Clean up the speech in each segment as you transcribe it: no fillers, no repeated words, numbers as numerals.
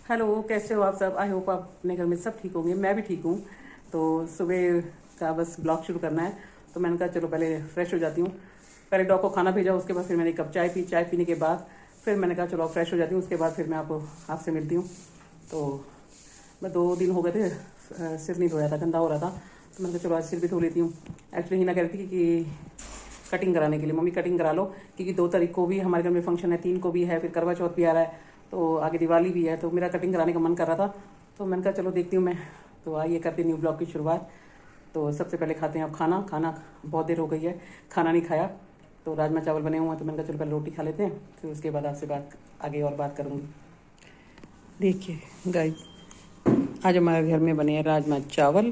Hello, कैसे हो आप सब। आई होप आप अपने घर में सब ठीक होंगे। मैं भी ठीक हूँ। तो सुबह का बस ब्लॉग शुरू करना है, तो मैंने कहा चलो पहले फ्रेश हो जाती हूँ। पहले डॉग को खाना भेजा, उसके बाद फिर मैंने एक कप चाय पी। चाय पीने के बाद फिर मैंने कहा चलो फ्रेश हो जाती हूँ, उसके बाद फिर मैं आपसे मिलती हूँ। तो मैं 2 दिन हो गए थे सिर नहीं धोया था, गंदा हो रहा था, तो मैंने कहा चलो आज सिर भी धो लेती हूँ। एक्चुअली हिना कह रही थी कि कटिंग कराने के लिए, मम्मी कटिंग करा लो, क्योंकि 2 तारीख को भी हमारे घर में फंक्शन है, 3 को भी है, फिर करवा चौथ भी आ रहा है, तो आगे दिवाली भी है, तो मेरा कटिंग कराने का मन कर रहा था। तो मैंने कहा चलो देखती हूँ मैं। तो आइए करते न्यू ब्लॉग की शुरुआत। तो सबसे पहले खाते हैं अब खाना बहुत देर हो गई है, खाना नहीं खाया। तो राजमा चावल बने हुए हैं, तो मैंने कहा चलो पहले रोटी खा लेते हैं, फिर उसके बाद आपसे आगे और बात करूँगी। देखिए गाइस, आज हमारे घर में बने हैं राजमा चावल।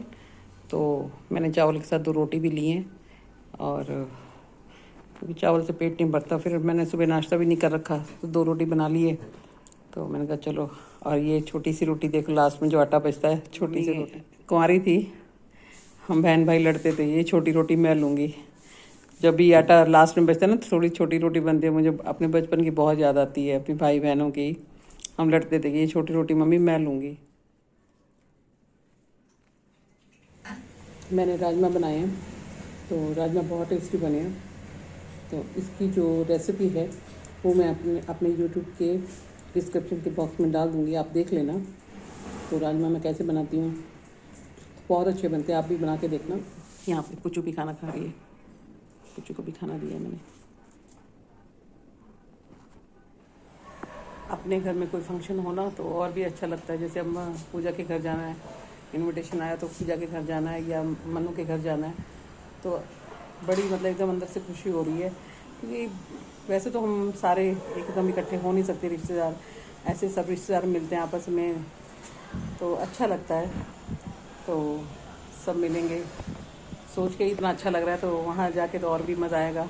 तो मैंने चावल के साथ 2 रोटी भी ली हैं, और क्योंकि चावल से पेट नहीं भरता, फिर मैंने सुबह नाश्ता भी नहीं कर रखा, तो 2 रोटी बना लिए। तो मैंने कहा चलो। और ये छोटी सी रोटी देखो, लास्ट में जो आटा बचता है, छोटी सी रोटी। कुंवारी थी, हम बहन भाई लड़ते थे, ये छोटी रोटी मैं लूँगी। जब भी आटा लास्ट में बचता है ना, तो थोड़ी छोटी रोटी बनती है। मुझे अपने बचपन की बहुत याद आती है, अपने भाई बहनों की। हम लड़ते थे कि ये छोटी रोटी मम्मी मैं लूँगी। मैंने राजमा बनाए हैं, तो राजमा बहुत टेस्टी बने हैं। तो इसकी जो रेसिपी है वो मैं अपने यूट्यूब के डिस्क्रिप्शन के बॉक्स में डाल दूँगी, आप देख लेना। तो राजमा मैं कैसे बनाती हूँ, बहुत अच्छे बनते हैं, आप भी बना के देखना। यहाँ पे कुचू भी खाना खा रही है, कुचू को भी खाना दिया मैंने। अपने घर में कोई फंक्शन होना तो और भी अच्छा लगता है। जैसे अब पूजा के घर जाना है, इनविटेशन आया तो पूजा के घर जाना है या मनु के घर जाना है, तो बड़ी मतलब एकदम अंदर से खुशी हो रही है। क्योंकि वैसे तो हम सारे एकदम इकट्ठे हो नहीं सकते रिश्तेदार, ऐसे सब रिश्तेदार मिलते हैं आपस में, तो अच्छा लगता है। तो सब मिलेंगे, सोच के इतना अच्छा लग रहा है, तो वहाँ जाके तो और भी मज़ा आएगा।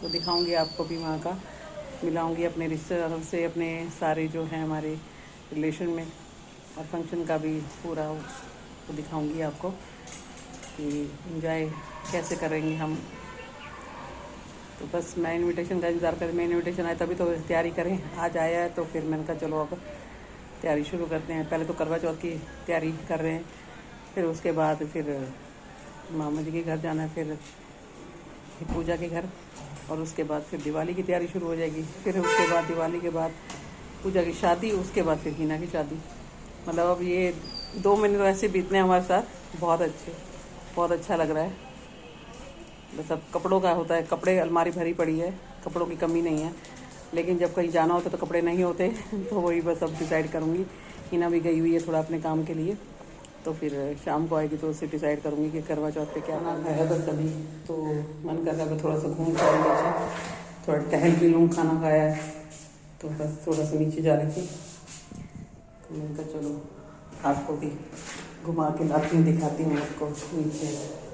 तो दिखाऊंगी आपको भी वहाँ का, मिलाऊंगी अपने रिश्तेदारों से, अपने सारे जो हैं हमारे रिलेशन में, और फंक्शन का भी पूरा वो दिखाऊंगी आपको कि एंजॉय कैसे करेंगे हम। तो बस मैं इनविटेशन का इंतज़ार कर, मैं इनविटेशन आया तभी तो तैयारी करें। आज आया है तो फिर मैंने कहा चलो अब तैयारी शुरू करते हैं। पहले तो करवा चौथ की तैयारी कर रहे हैं, फिर उसके बाद फिर मामा जी के घर जाना है, फिर पूजा के घर, और उसके बाद फिर दिवाली की तैयारी शुरू हो जाएगी। फिर उसके बाद दिवाली के बाद पूजा की शादी, उसके बाद फिर हिना की शादी। मतलब अब ये 2 महीने तो ऐसे बीतने हमारे साथ, बहुत अच्छे, बहुत अच्छा लग रहा है। बस अब कपड़ों का होता है, कपड़े अलमारी भरी पड़ी है, कपड़ों की कमी नहीं है, लेकिन जब कहीं जाना होता तो कपड़े नहीं होते तो वही बस अब डिसाइड करूँगी। हिना भी गई हुई है थोड़ा अपने काम के लिए, तो फिर शाम को आएगी तो उससे डिसाइड करूँगी कि करवा चौथ पे क्या खाना है। बस अभी तो मन कर रहा है थोड़ा सा घूम कर नीचे, थोड़ा टहल भी लूँ, खाना खाया है तो बस थोड़ा सा नीचे जा रही थी। तो मैंने कहा चलो आपको भी घुमा के लाती हूँ, दिखाती हूँ आपको नीचे।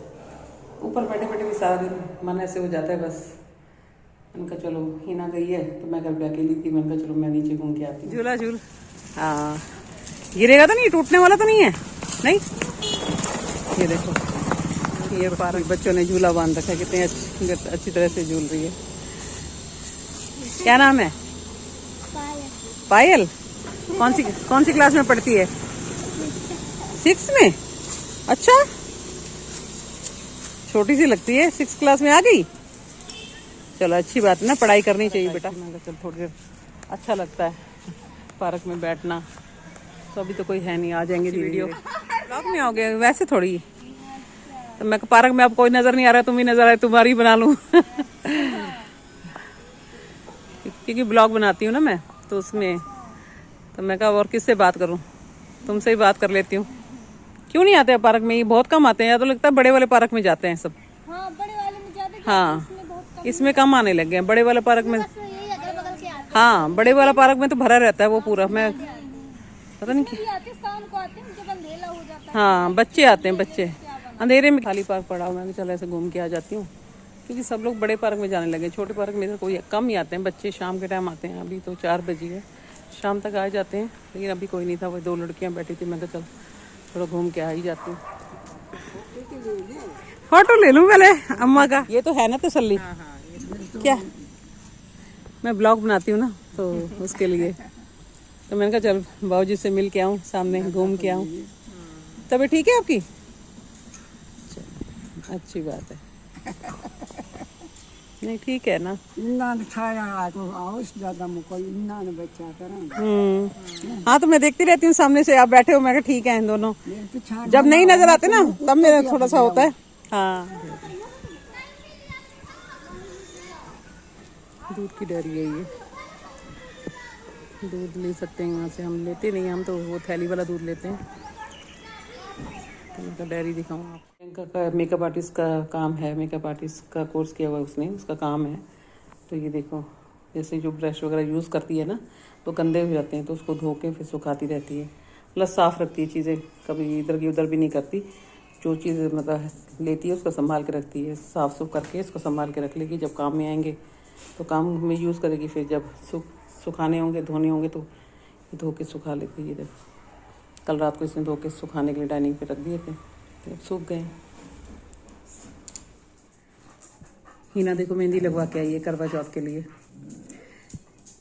ऊपर बैठे बैठे भी सारा दिन मन ऐसे हो जाता है। बस मैंने कहा चलो हिना गई है तो मैं घर पे अकेली थी, मैंने कहा चलो मैं नीचे घूम के आती हूँ। झूला झूल, हाँ गिरेगा तो नहीं, टूटने वाला तो नहीं है? नहीं, ये देखो ये पार्क बच्चों ने झूला बांध रखा है, कितनी अच्छी तरह से झूल रही है। क्या नाम है? पायल। कौन सी क्लास में पढ़ती है? 6 में। अच्छा, छोटी सी लगती है, 6 क्लास में आ गई। चलो अच्छी बात है ना, पढ़ाई करनी चाहिए बेटा। चल थोड़ी देर अच्छा लगता है पार्क में बैठना। तो अभी तो कोई है नहीं, आ जाएंगे वीडियो ब्लॉग में आओगे वैसे थोड़ी। तो मैं पार्क में अब कोई नजर नहीं आ रहा, तुम ही नजर आए, तुम्हारी बना लूं क्योंकि ब्लॉग बनाती हूँ ना मैं, तो उसमें तो मैं कहा और किससे बात करूं, तुमसे ही बात कर लेती हूँ। क्यों नहीं आते पार्क में? ये बहुत कम आते हैं, या तो लगता है बड़े वाले पार्क में जाते हैं सब। हाँ, बड़े वाले में जाते हैं, हाँ, इसमें कम आने लगे हैं बड़े वाले पार्क में। अगल-बगल के आते हाँ, बड़े वाला पार्क में तो भरा रहता है वो पूरा। मैं पता नहीं हैं। आते शाम को आते हैं जब अंधेरा हो जाता है। हाँ, बच्चे आते हैं, बच्चे अंधेरे में। खाली पार्क पड़ा हुआ है, चलो ऐसे घूम के आ जाती हूँ, क्योंकि सब लोग बड़े पार्क में जाने लगे। छोटे पार्क में तो कोई कम ही आते हैं बच्चे, शाम के टाइम आते हैं। अभी तो 4 बजे है, शाम तक आ जाते हैं, लेकिन अभी कोई नहीं था। वो 2 लड़कियां बैठी थी, मैं कहा चल थोड़ा घूम के आ ही जाती हूँ। फोटो ले लूँ पहले अम्मा का, ये तो है ना तसल्ली। क्या मैं ब्लॉग बनाती हूँ ना, तो उसके लिए तो मैंने कहा चल बाबूजी से मिल के आऊँ, सामने घूम के आऊँ। तबीयत ठीक है आपकी? चलो, अच्छी बात है। नहीं ठीक है ना। हाँ तो मैं देखती रहती हूँ सामने से, आप बैठे हो, मैं कहा ठीक है इन दोनों। जब नहीं नजर आते ना तब मेरा थोड़ा सा होता है। हाँ दूध की डेयरी है ये, दूध ले सकते हैं यहाँ से। हम लेते नहीं, हम तो वो थैली वाला दूध लेते हैं। तो उनका डेयरी दिखाऊँ आपको। प्रियंका का मेकअप आर्टिस्ट का काम है, मेकअप आर्टिस्ट का कोर्स किया हुआ है उसने, उसका काम है। तो ये देखो, जैसे जो ब्रश वगैरह यूज़ करती है ना तो गंदे हो जाते हैं, तो उसको धो के फिर सुखाती रहती है, मतलब साफ़ रखती है चीज़ें, कभी इधर की उधर भी नहीं करती। जो चीज़ मतलब लेती है उसको संभाल के रखती है, साफ़ सुफ करके इसको संभाल के रख लेगी। जब काम में आएंगे तो काम में यूज़ करेगी, फिर जब सुखाने होंगे, धोने होंगे तो धो के सुखा लेती है। ये देखो, कल रात को इसने धो के सुखाने के लिए डाइनिंग पे रख दिए थे, तो सूख गए। हीना देखो मेहंदी लगवा के आई है करवा चौथ के लिए।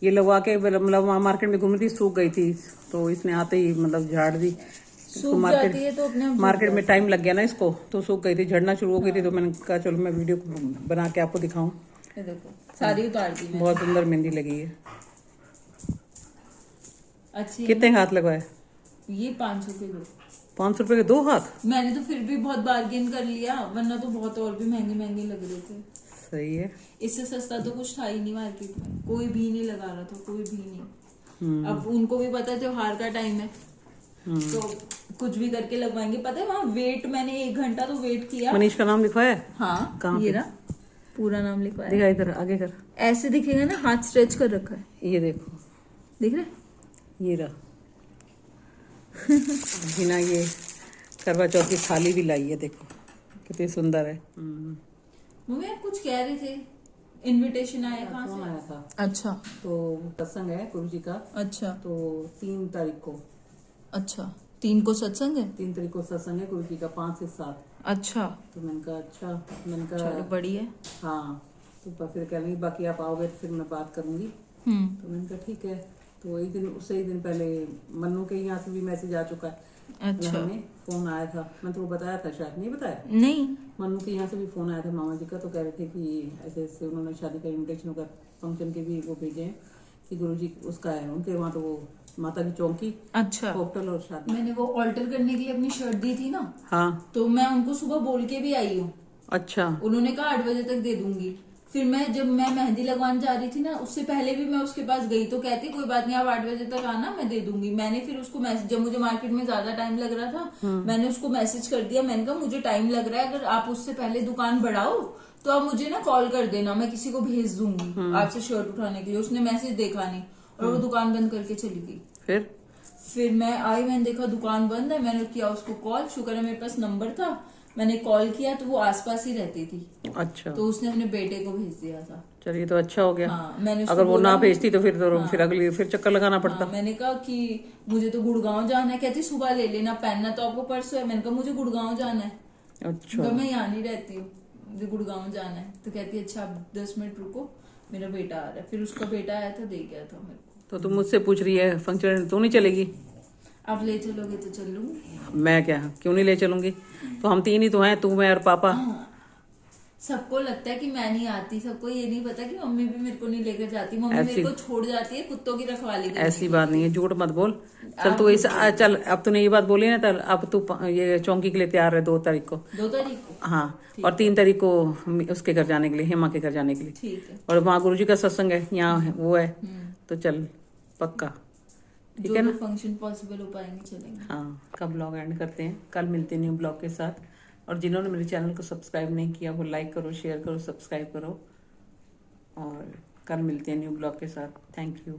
ये लगवा के मतलब वहाँ मार्केट में घूम रही थी, सूख गई थी, तो इसने आते ही मतलब झाड़ दी। तो मार्केट में टाइम लग गया ना इसको, तो सूख गई थी, झड़ना शुरू हो गई थी। तो मैंने कहा चलो मैं वीडियो बना के आपको दिखाऊं। देखो सारी उतार दी, बहुत सुंदर मेहंदी लगी है। अच्छी। कितने हाथ लगवाए? ये 500 के 2। 500 रुपए के 2 हाथ? मैंने तो फिर भी बहुत बार्गेन कर लिया, वरना तो बहुत और भी महंगे महंगे लग रहे थे। सही है। इससे सस्ता तो कुछ था ही नहीं मार्केट में, कोई भी नहीं लगा रहा था, कोई भी नहीं। अब उनको भी पता है त्योहार का टाइम है, तो कुछ भी करके लगवाएंगे। पता है वहाँ वेट, मैंने 1 घंटा तो वेट किया। मनीष का नाम लिखवाया है? हाँ कहाँ ये पे? ना पूरा नाम लिखवाया। दिखा इधर आगे कर, ऐसे दिखेगा ना, हाथ स्ट्रेच कर रखा है, ये देखो, दिख रहा है? ये रहा। बिना ये करवा चौथ की थाली भी लाई है, देखो कितनी सुंदर है। मम्मी आप कुछ कह रहे थे, इनविटेशन आया कहाँ से? आया था, अच्छा तो सत्संग है गुरु जी का। अच्छा तो 3 तारीख को, अच्छा 3 को सत्संग है? 3 तारीख को सत्संग है गुरु जी का, 5 से 7। अच्छा तो मैंने कहा अच्छा, मैंने चलो कहा बड़ी है। हाँ। तो फिर कह रही बाकी आप आओगे तो फिर मैं बात करूंगी। तो मैंने कहा ठीक है। तो एक दिन, उससे एक दिन पहले मन्नू के यहाँ से भी मैसेज आ चुका है। अच्छा हमें फोन आया था, मैं तो वो बताया था, शायद नहीं बताया। नहीं, मन्नू के यहाँ से भी फोन आया था मामा जी का। तो कह रहे थे कि ऐसे ऐसे उन्होंने शादी का इन्विटेशन होगा, फंक्शन के भी वो भेजे हैं कि गुरुजी उसका है उनके वहाँ, तो वो माता की चौकी, अच्छा होटल और शादी। मैंने वो ऑल्टर करने के लिए अपनी शर्ट दी थी ना, हाँ तो मैं उनको सुबह बोल के भी आई हूँ। अच्छा। उन्होंने कहा 8 बजे तक दे दूंगी। फिर जब मैं मेहंदी लगवाने जा रही थी ना, उससे पहले भी मैं उसके पास गई, तो कहती कोई बात नहीं आप 8 बजे तक आना, मैं दे दूंगी। मैंने फिर उसको मैसेज, जब मुझे मार्केट में ज्यादा टाइम लग रहा था, मैंने उसको मैसेज कर दिया। मैंने कहा मुझे टाइम लग रहा है, अगर आप उससे पहले दुकान बढ़ाओ तो आप मुझे ना कॉल कर देना, मैं किसी को भेज दूंगी आपसे शर्ट उठाने के लिए। उसने मैसेज देखा नहीं और वो दुकान बंद करके चली गई। फिर मैं आई, मैंने देखा दुकान बंद है, मैंने किया उसको कॉल, शुक्र है मेरे पास नंबर था, मैंने कॉल किया तो वो आसपास ही रहती थी। अच्छा। तो उसने अपने बेटे को भेज दिया था। चलिए तो अच्छा हो गया। हाँ, मैंने उसको अगर वो ना भेजती तो फिर हाँ, फिर अगली फिर चक्कर लगाना पड़ता। हाँ, मैंने कहा कि मुझे तो गुड़गांव जाना है। कहती सुबह ले लेना, पहनना तो आपको परसों है। मैंने कहा मुझे गुड़गांव जाना है। अच्छा। तो मैं यहाँ नहीं रहती हूँ, मुझे गुड़गांव जाना है। तो कहती अच्छा आप 10 मिनट रुको, मेरा बेटा आ रहा है। फिर उसका बेटा आया था, दे गया था मेरे को। तो तुम मुझसे पूछ रही है फंक्शन, तू नहीं चलेगी? आप ले चलोगे तो चल लूंगी। मैं क्या, क्यों नहीं ले चलूंगी? तो हम 3 ही तो हैं, तू मैं और पापा। हाँ, सबको लगता है कि मैं नहीं आती, सबको ये नहीं पता कि मम्मी भी मेरे को नहीं लेकर जाती। मम्मी मेरे को छोड़ जाती है कुत्तों की रखवाली करने। ऐसी बात नहीं है, झूठ मत बोल। चल तू ऐसा, चल अब तूने ये बात बोली ना, तो अब तू ये चौकी के लिए तैयार है 2 तारीख को। 2 तारीख को? हाँ, और 3 तारीख को उसके घर जाने के लिए, हेमा के घर जाने के लिए। ठीक है। और वहाँ गुरुजी का सत्संग है, यहाँ वो है, तो चल पक्का, ठीक है ना? फंक्शन पॉसिबल हो पाएंगे चलेंगे। हाँ, कब ब्लॉग एंड करते हैं, कल मिलते हैं न्यू ब्लॉग के साथ। और जिन्होंने मेरे चैनल को सब्सक्राइब नहीं किया वो लाइक करो, शेयर करो, सब्सक्राइब करो, और कल मिलते हैं न्यू ब्लॉग के साथ। Thank you.